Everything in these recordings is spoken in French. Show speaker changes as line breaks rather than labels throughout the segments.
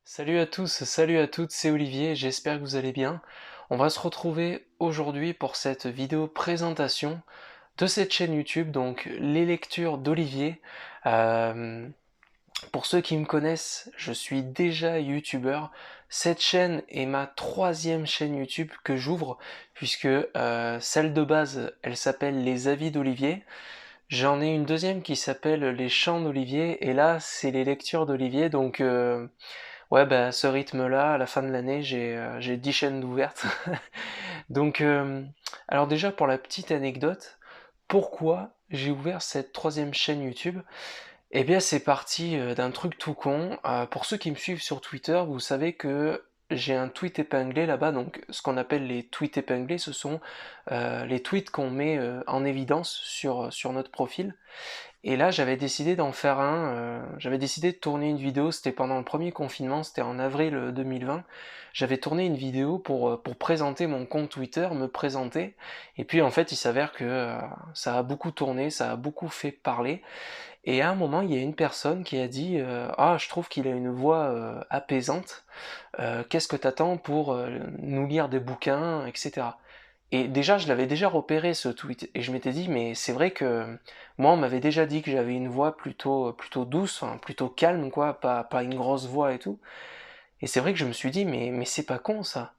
Salut à tous, salut à toutes, c'est Olivier, j'espère que vous allez bien. On va se retrouver aujourd'hui pour cette vidéo présentation de cette chaîne YouTube, donc les lectures d'Olivier. Euh, pour ceux qui me connaissent, je suis déjà youtubeur. Cette chaîne est ma troisième chaîne YouTube que j'ouvre, puisque celle de base, elle s'appelle Les Avis d'Olivier. J'en ai une deuxième qui s'appelle Les Chants d'Olivier, et là, c'est les lectures d'Olivier, donc ouais, bah, à ce rythme-là, à la fin de l'année, j'ai 10 chaînes d'ouvertes. Donc, alors déjà, pour la petite anecdote, pourquoi j'ai ouvert cette troisième chaîne YouTube? Eh bien, c'est parti d'un truc tout con. Pour ceux qui me suivent sur Twitter, vous savez que j'ai un tweet épinglé là-bas. Donc, ce qu'on appelle les tweets épinglés, ce sont les tweets qu'on met en évidence sur notre profil. Et là, j'avais décidé d'en faire j'avais décidé de tourner une vidéo, c'était pendant le premier confinement, c'était en avril 2020. J'avais tourné une vidéo pour présenter mon compte Twitter, me présenter. Et puis en fait, il s'avère que ça a beaucoup tourné, ça a beaucoup fait parler. Et à un moment, il y a une personne qui a dit Ah, je trouve qu'il a une voix apaisante. Qu'est-ce que t'attends pour nous lire des bouquins, etc. Et déjà, je l'avais déjà repéré ce tweet, et je m'étais dit, mais c'est vrai que moi, on m'avait déjà dit que j'avais une voix plutôt douce, enfin, plutôt calme, quoi, pas une grosse voix et tout. Et c'est vrai que je me suis dit, mais c'est pas con ça.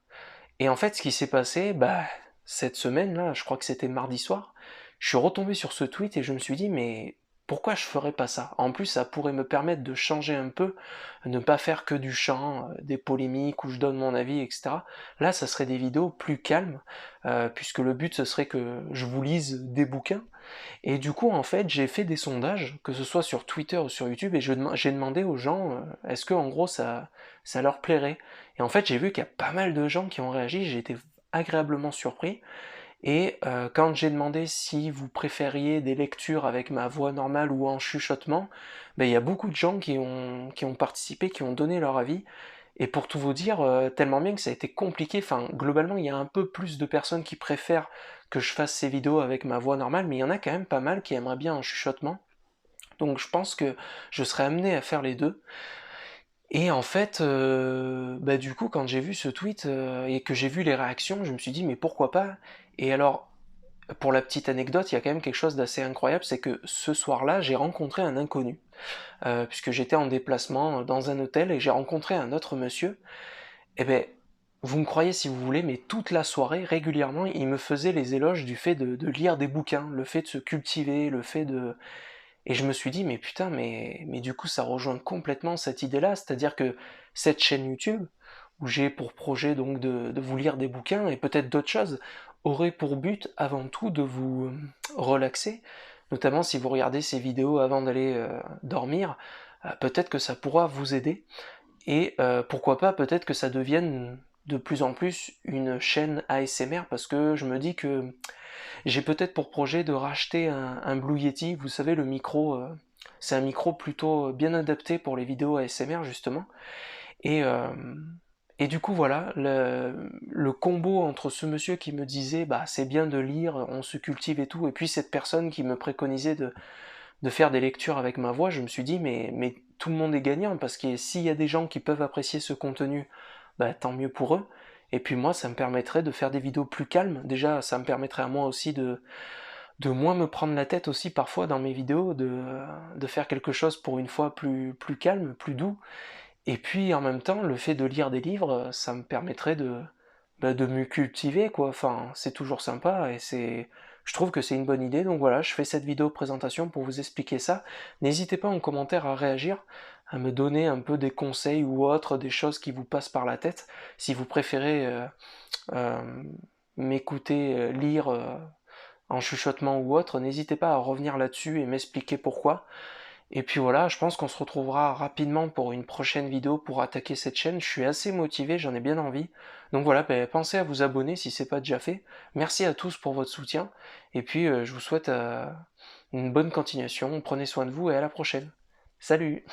Et en fait, ce qui s'est passé, bah, cette semaine-là, je crois que c'était mardi soir, je suis retombé sur ce tweet et je me suis dit, mais pourquoi je ferais pas ça? En plus, ça pourrait me permettre de changer un peu, ne pas faire que du chant, des polémiques où je donne mon avis, etc. Là, ça serait des vidéos plus calmes, puisque le but, ce serait que je vous lise des bouquins. Et du coup, en fait, j'ai fait des sondages, que ce soit sur Twitter ou sur YouTube, et j'ai demandé aux gens, est-ce que en gros ça leur plairait? Et en fait, j'ai vu qu'il y a pas mal de gens qui ont réagi, j'ai été agréablement surpris. Et quand j'ai demandé si vous préfériez des lectures avec ma voix normale ou en chuchotement, ben, il y a beaucoup de gens qui ont participé, qui ont donné leur avis. Et pour tout vous dire, tellement bien que ça a été compliqué, enfin globalement il y a un peu plus de personnes qui préfèrent que je fasse ces vidéos avec ma voix normale, mais il y en a quand même pas mal qui aimeraient bien un chuchotement. Donc je pense que je serais amené à faire les deux. Et en fait, bah du coup quand j'ai vu ce tweet et que j'ai vu les réactions, je me suis dit mais pourquoi pas? Et alors, pour la petite anecdote, il y a quand même quelque chose d'assez incroyable, c'est que ce soir-là, j'ai rencontré un inconnu, puisque j'étais en déplacement dans un hôtel et j'ai rencontré un autre monsieur. Eh ben, vous me croyez si vous voulez, mais toute la soirée, régulièrement, il me faisait les éloges du fait de lire des bouquins, le fait de se cultiver, le fait de... Et je me suis dit, mais putain, mais du coup, ça rejoint complètement cette idée-là, c'est-à-dire que cette chaîne YouTube, où j'ai pour projet donc de vous lire des bouquins et peut-être d'autres choses, aurait pour but avant tout de vous relaxer, notamment si vous regardez ces vidéos avant d'aller dormir, peut-être que ça pourra vous aider. Et pourquoi pas, peut-être que ça devienne de plus en plus une chaîne ASMR, parce que je me dis que j'ai peut-être pour projet de racheter un Blue Yeti, vous savez, le micro, c'est un micro plutôt bien adapté pour les vidéos ASMR, justement. Et, euh, et du coup, voilà, le combo entre ce monsieur qui me disait, bah c'est bien de lire, on se cultive et tout, et puis cette personne qui me préconisait de faire des lectures avec ma voix, je me suis dit, mais tout le monde est gagnant, parce que s'il y a des gens qui peuvent apprécier ce contenu, bah, tant mieux pour eux. Et puis moi, ça me permettrait de faire des vidéos plus calmes. Déjà, ça me permettrait à moi aussi de moins me prendre la tête aussi parfois dans mes vidéos, de faire quelque chose pour une fois plus calme, plus doux. Et puis en même temps, le fait de lire des livres, ça me permettrait de me cultiver, quoi. Enfin, c'est toujours sympa et je trouve que c'est une bonne idée. Donc voilà, je fais cette vidéo présentation pour vous expliquer ça. N'hésitez pas en commentaire à réagir, à me donner un peu des conseils ou autres, des choses qui vous passent par la tête. Si vous préférez euh, m'écouter lire en chuchotement ou autre, n'hésitez pas à revenir là-dessus et m'expliquer pourquoi. Et puis voilà, je pense qu'on se retrouvera rapidement pour une prochaine vidéo pour attaquer cette chaîne. Je suis assez motivé, j'en ai bien envie. Donc voilà, ben, pensez à vous abonner si c'est pas déjà fait. Merci à tous pour votre soutien. Et puis je vous souhaite une bonne continuation. Prenez soin de vous et à la prochaine. Salut!